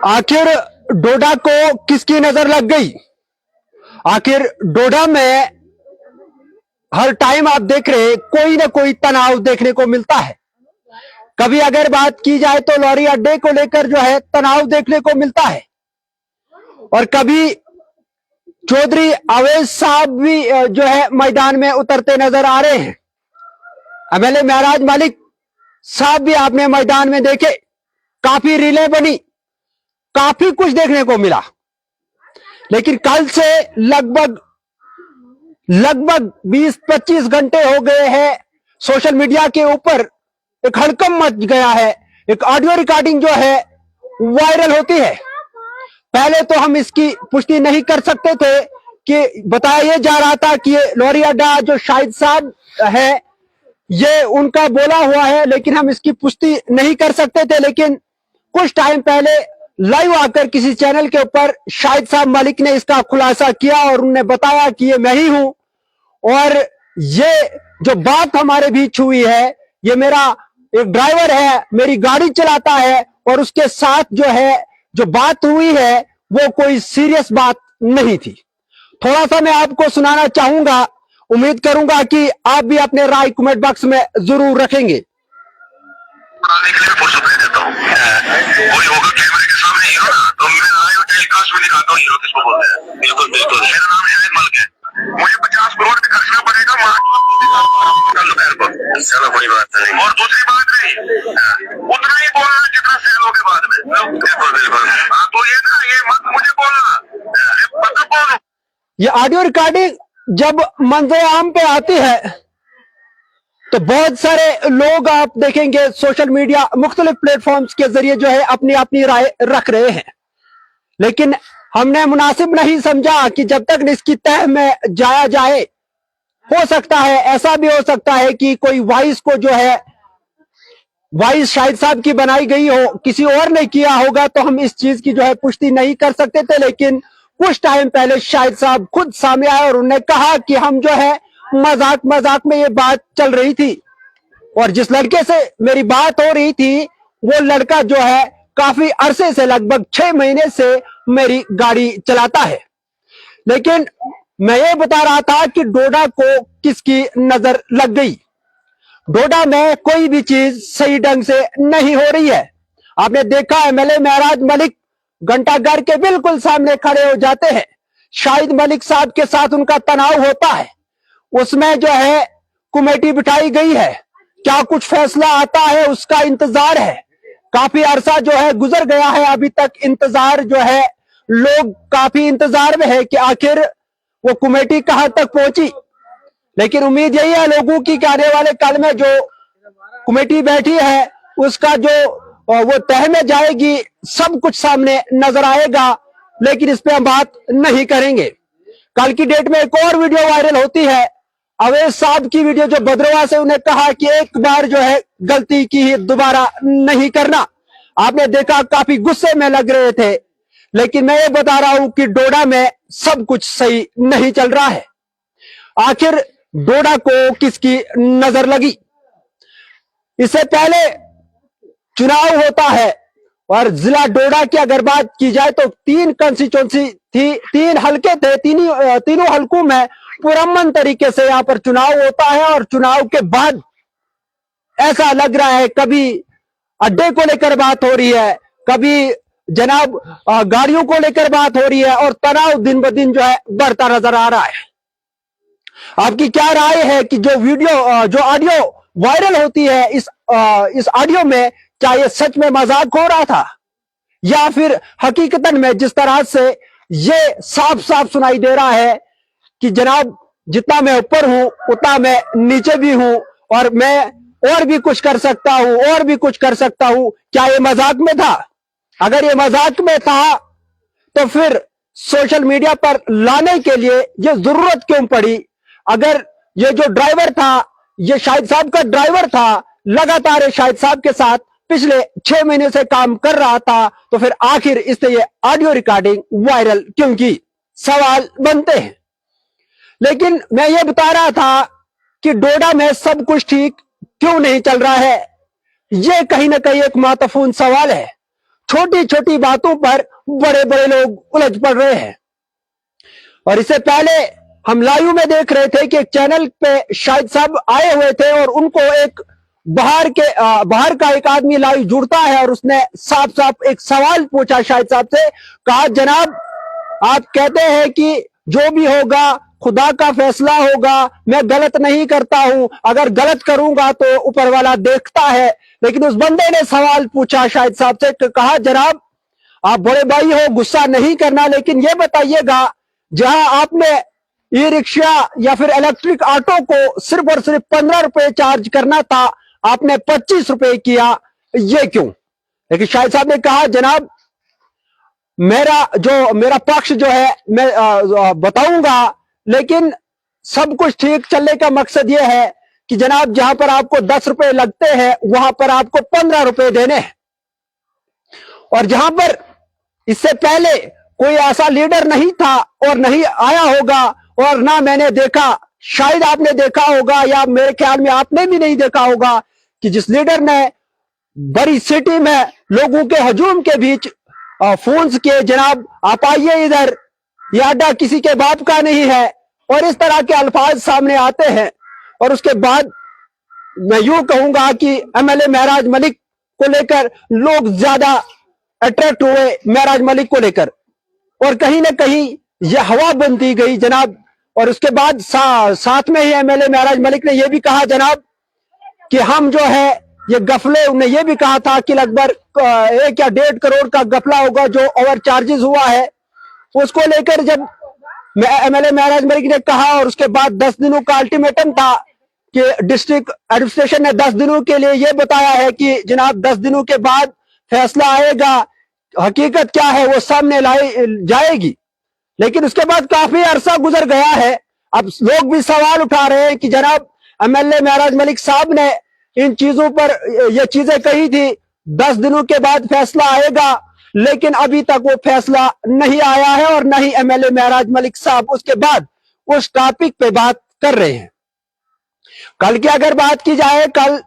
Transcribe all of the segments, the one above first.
आखिर डोडा को किसकी नजर लग गई? आखिर डोडा में हर टाइम आप देख रहे कोई ना कोई तनाव देखने को मिलता है। कभी अगर बात की जाए तो लॉरी अड्डे को लेकर जो है तनाव देखने को मिलता है, और कभी चौधरी अवैध साहब भी जो है मैदान में उतरते नजर आ रहे हैं। एमएलए महराज मलिक साहब भी आपने मैदान में देखे, काफी रीलें बनी, काफी कुछ देखने को मिला। लेकिन कल से लगभग 20-25 घंटे हो गए हैं, सोशल मीडिया के ऊपर एक हड़कंप मच गया है। एक ऑडियो रिकॉर्डिंग जो है वायरल होती है। पहले तो हम इसकी पुष्टि नहीं कर सकते थे कि बताया जा रहा था कि ये लॉरी अड्डा जो शाहिद साहब है ये उनका बोला हुआ है, लेकिन हम इसकी पुष्टि नहीं कर सकते थे। लेकिन कुछ टाइम पहले लाइव आकर किसी चैनल के ऊपर शाहिद साहब मलिक ने इसका खुलासा किया और उन्होंने बताया कि ये मैं ही हूं, और ये जो बात हमारे बीच हुई है, ये मेरा एक ड्राइवर है, मेरी गाड़ी चलाता है, और उसके साथ जो है जो बात हुई है वो कोई सीरियस बात नहीं थी। थोड़ा सा मैं आपको सुनाना चाहूंगा, उम्मीद करूंगा कि आप भी अपने राय कमेंट बॉक्स में जरूर रखेंगे। कोई होगा कैमरे के सामने हीरो ना, तो मैं लाइव टेलीकास्ट में दिखाता हूँ हीरो किसको बोलते हैं। बिल्कुल बिल्कुल, मेरा नाम शाहिद मलिक है। मुझे 50 करोड़ खर्चना पड़ेगा दोपहर को, चलो कोई बात नहीं। और दूसरी बात नहीं, उतना ही बोलना जितना सेल हो के बाद में। बिल्कुल बिल्कुल, हाँ तो ये ना, ये मत मुझे बोलना, पता बोलो। ये ऑडियो रिकॉर्डिंग जब मंजर आम पे आती है तो बहुत सारे लोग आप देखेंगे सोशल मीडिया मुख्तलिफ प्लेटफॉर्म्स के जरिए जो है अपनी अपनी राय रख रहे हैं। लेकिन हमने मुनासिब नहीं समझा कि जब तक इसकी तह में जाया जाए, हो सकता है ऐसा भी हो सकता है कि कोई वॉइस को जो है वॉइस शाहिद साहब की बनाई गई हो, किसी और ने किया होगा, तो हम इस चीज की जो है पुष्टि नहीं कर सकते थे। लेकिन कुछ टाइम पहले शाहिद साहब खुद सामने आए और उन्होंने कहा कि हम जो है मजाक मजाक में ये बात चल रही थी, और जिस लड़के से मेरी बात हो रही थी वो लड़का जो है काफी अरसे से, लगभग 6 महीने से मेरी गाड़ी चलाता है। लेकिन मैं ये बता रहा था कि डोडा को किसकी नजर लग गई। डोडा में कोई भी चीज सही ढंग से नहीं हो रही है। आपने देखा एमएलए महराज मलिक घंटाघर के बिल्कुल सामने खड़े हो जाते हैं, शाहिद मलिक साहब के साथ उनका तनाव होता है, उसमें जो है कमेटी बिठाई गई है, क्या कुछ फैसला आता है उसका इंतजार है। काफी अरसा जो है गुजर गया है, अभी तक इंतजार जो है, लोग काफी इंतजार में है कि आखिर वो कमेटी कहां तक पहुंची। लेकिन उम्मीद यही है लोगों की कि आने वाले कल में जो कमेटी बैठी है उसका जो वो तह में जाएगी, सब कुछ सामने नजर आएगा। लेकिन इस पे हम बात नहीं करेंगे। कल की डेट में एक और वीडियो वायरल होती है, अवैध साहब की वीडियो, जो भद्रवा से उन्हें कहा कि एक बार जो है गलती की ही दोबारा नहीं करना। आपने देखा काफी गुस्से में लग रहे थे। लेकिन मैं ये बता रहा हूं कि डोडा में सब कुछ सही नहीं चल रहा है। आखिर डोडा को किसकी नजर लगी? इससे पहले चुनाव होता है, और जिला डोडा की अगर बात की जाए तो 3 कंस्टिट्यूंसी थी, 3 हलके थे, तीनों हलकों में पुरअमन तरीके से यहां पर चुनाव होता है। और चुनाव के बाद ऐसा लग रहा है कभी अड्डे को लेकर बात हो रही है, कभी जनाब गाड़ियों को लेकर बात हो रही है, और तनाव दिन ब दिन जो है बढ़ता नजर आ रहा है। आपकी क्या राय है कि जो ऑडियो वायरल होती है, इस ऑडियो में क्या ये सच में मजाक हो रहा था, या फिर हकीकतन में जिस तरह से ये साफ साफ सुनाई दे रहा है कि जनाब जितना मैं ऊपर हूं उतना मैं नीचे भी हूं, और मैं और भी कुछ कर सकता हूं, और भी कुछ कर सकता हूं। क्या ये मजाक में था? अगर ये मजाक में था तो फिर सोशल मीडिया पर लाने के लिए ये जरूरत क्यों पड़ी? अगर ये जो ड्राइवर था, ये शाहिद साहब का ड्राइवर था, लगातार शाहिद साहब के साथ पिछले 6 महीने से काम कर रहा था, तो फिर आखिर इससे ये ऑडियो रिकॉर्डिंग वायरल क्यों की? सवाल बनते हैं। लेकिन मैं ये बता रहा था कि डोडा में सब कुछ ठीक क्यों नहीं चल रहा है। ये कहीं ना कहीं एक महत्वपूर्ण सवाल है। छोटी छोटी बातों पर बड़े बड़े लोग उलझ पड़ रहे हैं। और इससे पहले हम लाइव में देख रहे थे कि एक चैनल पे शाहिद साहब आए हुए थे और उनको एक बाहर का एक आदमी लाइव जुड़ता है और उसने साफ साफ एक सवाल पूछा शाहिद साहब से। कहा, जनाब आप कहते हैं कि जो भी होगा खुदा का फैसला होगा, मैं गलत नहीं करता हूं, अगर गलत करूंगा तो ऊपर वाला देखता है। लेकिन उस बंदे ने सवाल पूछा शाहिद साहब से, कहा जनाब आप बड़े भाई हो, गुस्सा नहीं करना, लेकिन ये बताइएगा जहां आपने ई रिक्शा या फिर इलेक्ट्रिक ऑटो को सिर्फ और सिर्फ 15 रुपए चार्ज करना था, आपने 25 रुपए किया, ये क्यों? लेकिन शाहिद साहब ने कहा, जनाब मेरा पक्ष जो है मैं बताऊंगा, लेकिन सब कुछ ठीक चलने का मकसद यह है कि जनाब जहां पर आपको 10 रुपए लगते हैं वहां पर आपको 15 रुपए देने हैं। और जहां पर इससे पहले कोई ऐसा लीडर नहीं था और नहीं आया होगा, और ना मैंने देखा, शायद आपने देखा होगा या मेरे ख्याल में आपने भी नहीं देखा होगा कि जिस लीडर ने बड़ी सिटी में लोगों के हजूम के बीच फोन्स किए, जनाब आप आइए इधर, यह अड्डा किसी के बाप का नहीं है, और इस तरह के अल्फाज सामने आते हैं। और उसके बाद मैं यूं कहूंगा कि एमएलए महराज मलिक को लेकर लोग ज्यादा अट्रैक्ट हुए, महराज मलिक को लेकर, और कहीं ना कहीं यह हवा बनती गई जनाब। और उसके बाद साथ में ही एमएलए महराज मलिक ने यह भी कहा जनाब कि हम जो है ये गफले, उन्हें यह भी कहा था कि लगभग 1 या 1.5 करोड़ का गफला होगा जो ओवर चार्जेस हुआ है। उसको लेकर जब एमएलए महराज मलिक ने कहा, और उसके बाद 10 दिनों का अल्टीमेटम था कि डिस्ट्रिक्ट एडमिनिस्ट्रेशन ने 10 दिनों के लिए यह बताया है कि जनाब 10 दिनों के बाद फैसला आएगा, हकीकत क्या है वो सामने लाई जाएगी। लेकिन उसके बाद काफी अरसा गुजर गया है। अब लोग भी सवाल उठा रहे हैं कि जनाब एमएलए महराज मलिक साहब ने इन चीजों पर ये चीजें कही थी, 10 दिनों के बाद फैसला आएगा, लेकिन अभी तक वो फैसला नहीं आया है और न ही एमएलए महराज मलिक साहब उसके बाद उस टॉपिक पे बात कर रहे हैं। कल की अगर बात की जाए, कल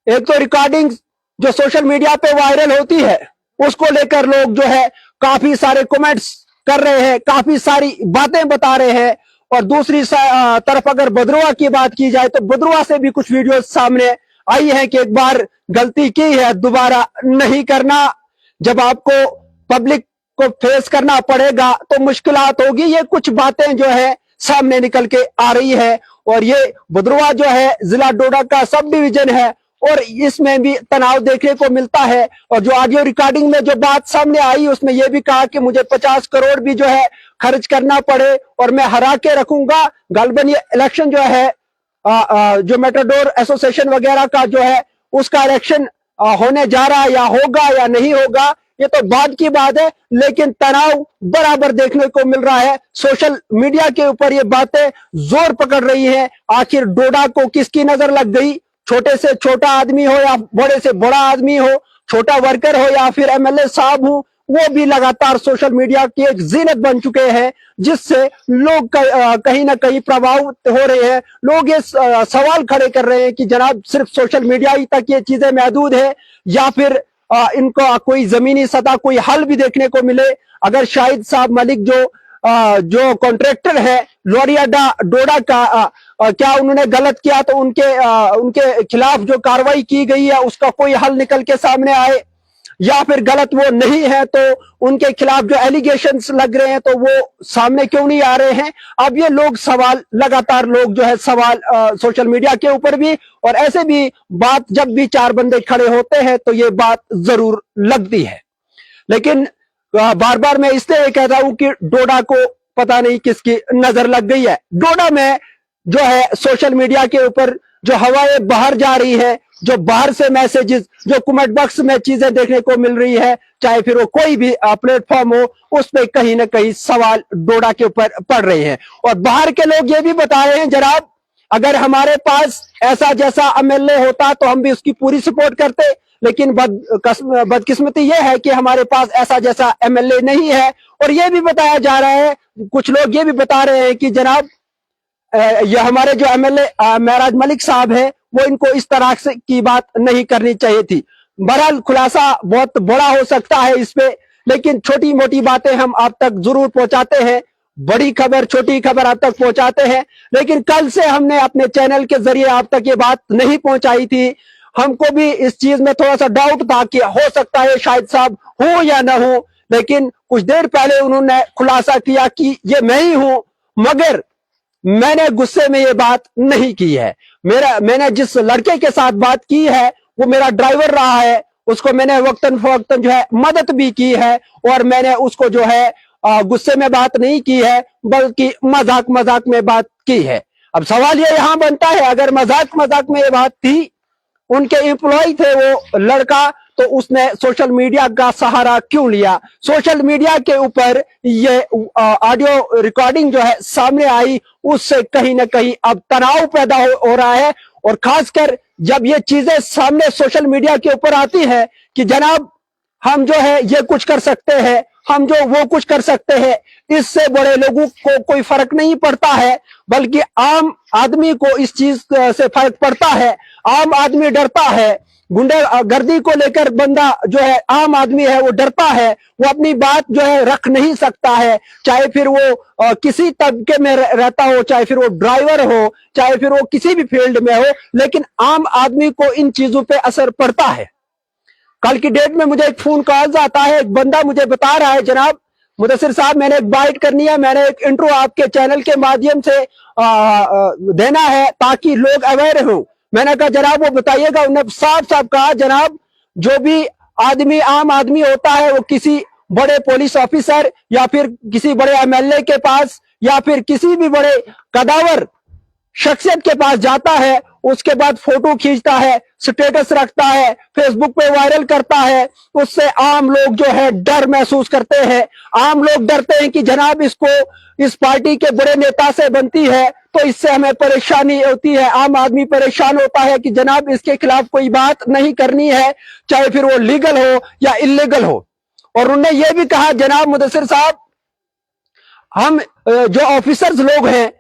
एक तो रिकॉर्डिंग जो सोशल मीडिया पे वायरल होती है उसको लेकर लोग जो है काफी सारे कमेंट्स कर रहे हैं, काफी सारी बातें बता रहे हैं। और दूसरी तरफ अगर बदरुआ की बात की जाए तो बदरुआ से भी कुछ वीडियो सामने आई है कि एक बार गलती की है, दोबारा नहीं करना, जब आपको पब्लिक को फेस करना पड़ेगा तो मुश्किलात होगी। ये कुछ बातें जो है सामने निकल के आ रही है। और ये बदरुआ जो है जिला डोडा का सब डिवीजन है और इसमें भी तनाव देखने को मिलता है। और जो ऑडियो रिकॉर्डिंग में जो बात सामने आई उसमें यह भी कहा कि मुझे 50 करोड़ भी जो है खर्च करना पड़े और मैं हरा के रखूंगा। गालबन ये इलेक्शन जो है जो मेटाडोर एसोसिएशन वगैरह का जो है उसका इलेक्शन होने जा रहा है, या होगा या नहीं होगा ये तो बाद की बात है, लेकिन तनाव बराबर देखने को मिल रहा है। सोशल मीडिया के ऊपर ये बातें जोर पकड़ रही हैं। आखिर डोडा को किसकी नजर लग गई? छोटे से छोटा आदमी हो या बड़े से बड़ा आदमी हो, छोटा वर्कर हो या फिर एमएलए साहब हो, वो भी लगातार सोशल मीडिया की एक जीनत बन चुके हैं, जिससे लोग कहीं ना कहीं प्रभावित हो रहे हैं। लोग ये सवाल खड़े कर रहे हैं कि जनाब सिर्फ सोशल मीडिया ही तक ये चीजें महदूद है या फिर इनको कोई जमीनी सतह कोई हल भी देखने को मिले। अगर शाहिद साहब मलिक जो कॉन्ट्रैक्टर है लोरी अड्डा डोडा का, क्या उन्होंने गलत किया तो उनके खिलाफ जो कार्रवाई की गई है उसका कोई हल निकल के सामने आए, या फिर गलत वो नहीं है तो उनके खिलाफ जो एलिगेशंस लग रहे हैं तो वो सामने क्यों नहीं आ रहे हैं। अब ये लोग सवाल लगातार लोग जो है सवाल सोशल मीडिया के ऊपर भी और ऐसे भी बात जब भी 4 बंदे खड़े होते हैं तो ये बात जरूर लगती है। लेकिन बार बार मैं इसलिए कहता हूं कि डोडा को पता नहीं किसकी नजर लग गई है। डोडा में जो है सोशल मीडिया के ऊपर जो हवाएं बाहर जा रही है, जो बाहर से मैसेजेस, जो कमेंट बॉक्स में चीजें देखने को मिल रही है, चाहे फिर वो कोई भी प्लेटफॉर्म हो, उस पर कहीं ना कहीं सवाल डोडा के ऊपर पड़ रहे हैं। और बाहर के लोग ये भी बता रहे हैं जनाब अगर हमारे पास ऐसा जैसा एमएलए होता तो हम भी उसकी पूरी सपोर्ट करते, लेकिन बदकिस्मती यह है कि हमारे पास ऐसा जैसा एमएलए नहीं है। और यह भी बताया जा रहा है, कुछ लोग ये भी बता रहे हैं कि जनाब ये हमारे जो एमएलए महराज मलिक साहब है वो इनको इस तरह से की बात नहीं करनी चाहिए थी। बहरहाल खुलासा बहुत बड़ा हो सकता है इस पे, लेकिन छोटी मोटी बातें हम आप तक जरूर पहुंचाते हैं, बड़ी खबर छोटी खबर आप तक पहुंचाते हैं। लेकिन कल से हमने अपने चैनल के जरिए आप तक ये बात नहीं पहुंचाई थी। हमको भी इस चीज में थोड़ा सा डाउट था कि हो सकता है शाहिद साहब हो या ना हो, लेकिन कुछ देर पहले उन्होंने खुलासा किया कि ये मैं ही हूं, मगर मैंने गुस्से में ये बात नहीं की है। मैंने जिस लड़के के साथ बात की है वो मेरा ड्राइवर रहा है, उसको मैंने वक्तन फवक्तन जो है मदद भी की है, और मैंने उसको जो है गुस्से में बात नहीं की है, बल्कि मजाक मजाक में बात की है। अब सवाल ये यहां बनता है, अगर मजाक मजाक में ये बात थी, उनके एम्प्लॉय थे वो लड़का, तो उसने सोशल मीडिया का सहारा क्यों लिया? सोशल मीडिया के ऊपर ये ऑडियो रिकॉर्डिंग जो है सामने आई, उससे कहीं ना कहीं अब तनाव पैदा हो रहा है। और खासकर जब ये चीजें सामने सोशल मीडिया के ऊपर आती है कि जनाब हम जो है ये कुछ कर सकते हैं, हम जो वो कुछ कर सकते हैं, इससे बड़े लोगों को कोई फर्क नहीं पड़ता है, बल्कि आम आदमी को इस चीज से फर्क पड़ता है। आम आदमी डरता है, गुंडागर्दी को लेकर बंदा जो है आम आदमी है वो डरता है, वो अपनी बात जो है रख नहीं सकता है, चाहे फिर वो किसी तबके में रहता हो, चाहे फिर वो ड्राइवर हो, चाहे फिर वो किसी भी फील्ड में हो, लेकिन आम आदमी को इन चीजों पे असर पड़ता है। कल की डेट में मुझे एक फोन कॉल आता है, एक बंदा मुझे बता रहा है जनाब मुदस्सिर साहब मैंने एक बाइट करनी है, मैंने एक इंट्रो आपके चैनल के माध्यम से देना है ताकि लोग अवेयर हों। मैंने कहा जनाब वो बताइएगा। उन्होंने साफ साफ कहा जनाब जो भी आदमी आम आदमी होता है वो किसी बड़े पुलिस ऑफिसर या फिर किसी बड़े एमएलए के पास या फिर किसी भी बड़े कदावर शख्सियत के पास जाता है, उसके बाद फोटो खींचता है, स्टेटस रखता है, फेसबुक पे वायरल करता है, उससे आम लोग जो है डर महसूस करते हैं। आम लोग डरते हैं कि जनाब इसको इस पार्टी के बड़े नेता से बनती है तो इससे हमें परेशानी होती है। आम आदमी परेशान होता है कि जनाब इसके खिलाफ कोई बात नहीं करनी है, चाहे फिर वो लीगल हो या इलीगल हो। और उन्होंने ये भी कहा जनाब मुदस्सिर साहब हम जो ऑफिसर्स लोग हैं,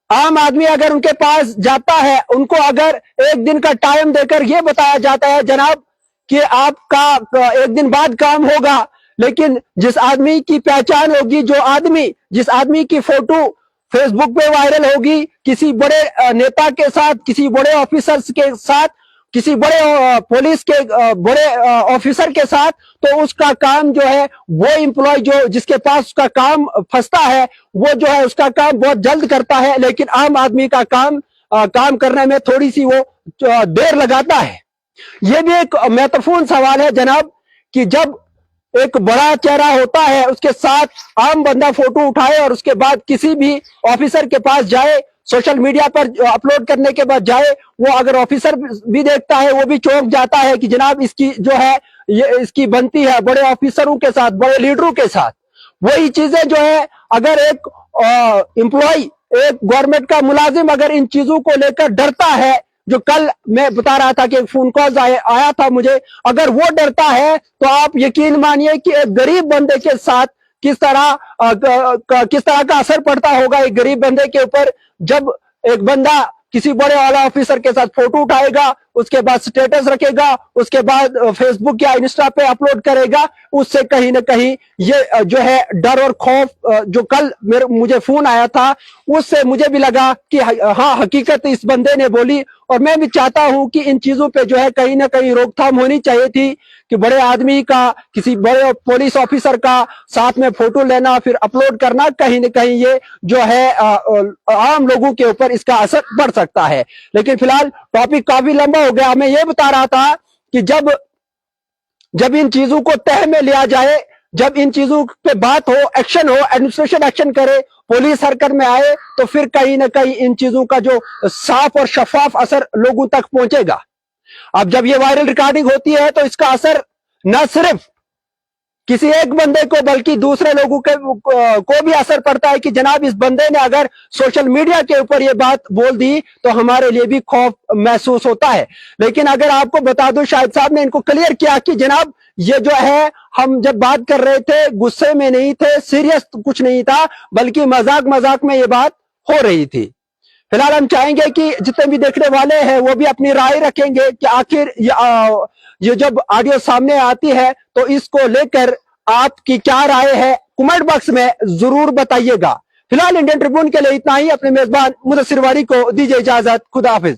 आम आदमी अगर उनके पास जाता है, उनको अगर एक दिन का टाइम देकर यह बताया जाता है जनाब कि आपका एक दिन बाद काम होगा, लेकिन जिस आदमी की पहचान होगी, जिस आदमी की फोटो फेसबुक पे वायरल होगी किसी बड़े नेता के साथ, किसी बड़े ऑफिसर्स के साथ, किसी बड़े पुलिस के बड़े ऑफिसर के साथ, तो उसका काम जो है वो एम्प्लॉय जो जिसके पास उसका काम फंसता है वो जो है उसका काम बहुत जल्द करता है, लेकिन आम आदमी का काम करने में थोड़ी सी वो देर लगाता है। ये भी एक महत्वपूर्ण सवाल है जनाब कि जब एक बड़ा चेहरा होता है उसके साथ आम बंदा फोटो उठाए और उसके बाद किसी भी ऑफिसर के पास जाए, सोशल मीडिया पर अपलोड करने के बाद जाए, वो अगर ऑफिसर भी देखता है वो भी चौंक जाता है कि जनाब इसकी जो है ये इसकी बनती है बड़े ऑफिसरों के साथ, बड़े लीडरों के साथ। वही चीजें जो है अगर एक एम्प्लॉय, एक गवर्नमेंट का मुलाजिम अगर इन चीजों को लेकर डरता है, जो कल मैं बता रहा था कि फोन कॉल आया था मुझे, अगर वो डरता है तो आप यकीन मानिए कि एक गरीब बंदे के साथ किस तरह का असर पड़ता होगा एक गरीब बंदे के ऊपर, जब एक बंदा किसी बड़े वाला ऑफिसर के साथ फोटो उठाएगा, उसके बाद स्टेटस रखेगा, उसके बाद फेसबुक या इंस्टा पे अपलोड करेगा, उससे कहीं ना कहीं ये जो है डर और खौफ जो कल मुझे फोन आया था उससे मुझे भी लगा कि हाँ हकीकत इस बंदे ने बोली। और मैं भी चाहता हूं कि इन चीजों पे जो है कहीं ना कहीं रोकथाम होनी चाहिए थी कि बड़े आदमी का किसी बड़े पुलिस ऑफिसर का साथ में फोटो लेना फिर अपलोड करना, कहीं ना कहीं ये जो है आम लोगों के ऊपर इसका असर पड़ सकता है। लेकिन फिलहाल टॉपिक काफी लंबा हो गया। मैं ये बता रहा था कि जब इन चीजों को तह में लिया जाए, जब इन चीजों पे बात हो, एक्शन हो, एडमिनिस्ट्रेशन एक्शन करे, पुलिस हरकत में आए, तो फिर कहीं ना कहीं इन चीजों का जो साफ और शफाफ असर लोगों तक पहुंचेगा। अब जब ये वायरल रिकॉर्डिंग होती है तो इसका असर न सिर्फ किसी एक बंदे को बल्कि दूसरे लोगों को भी असर पड़ता है कि जनाब इस बंदे ने अगर सोशल मीडिया के ऊपर ये बात बोल दी तो हमारे लिए भी खौफ महसूस होता है। लेकिन अगर आपको बता दूं, शाहिद साहब ने इनको क्लियर किया कि जनाब ये जो है हम जब बात कर रहे थे गुस्से में नहीं थे, सीरियस कुछ नहीं था, बल्कि मजाक मजाक में ये बात हो रही थी। फिलहाल हम चाहेंगे कि जितने भी देखने वाले हैं वो भी अपनी राय रखेंगे कि आखिर ये जब ऑडियो सामने आती है तो इसको लेकर आपकी क्या राय है, कमेंट बॉक्स में जरूर बताइएगा। फिलहाल इंडियन ट्रिब्यून के लिए इतना ही। अपने मेजबान मुदस्सिर वारी को दीजिए इजाजत। खुदा हाफिज।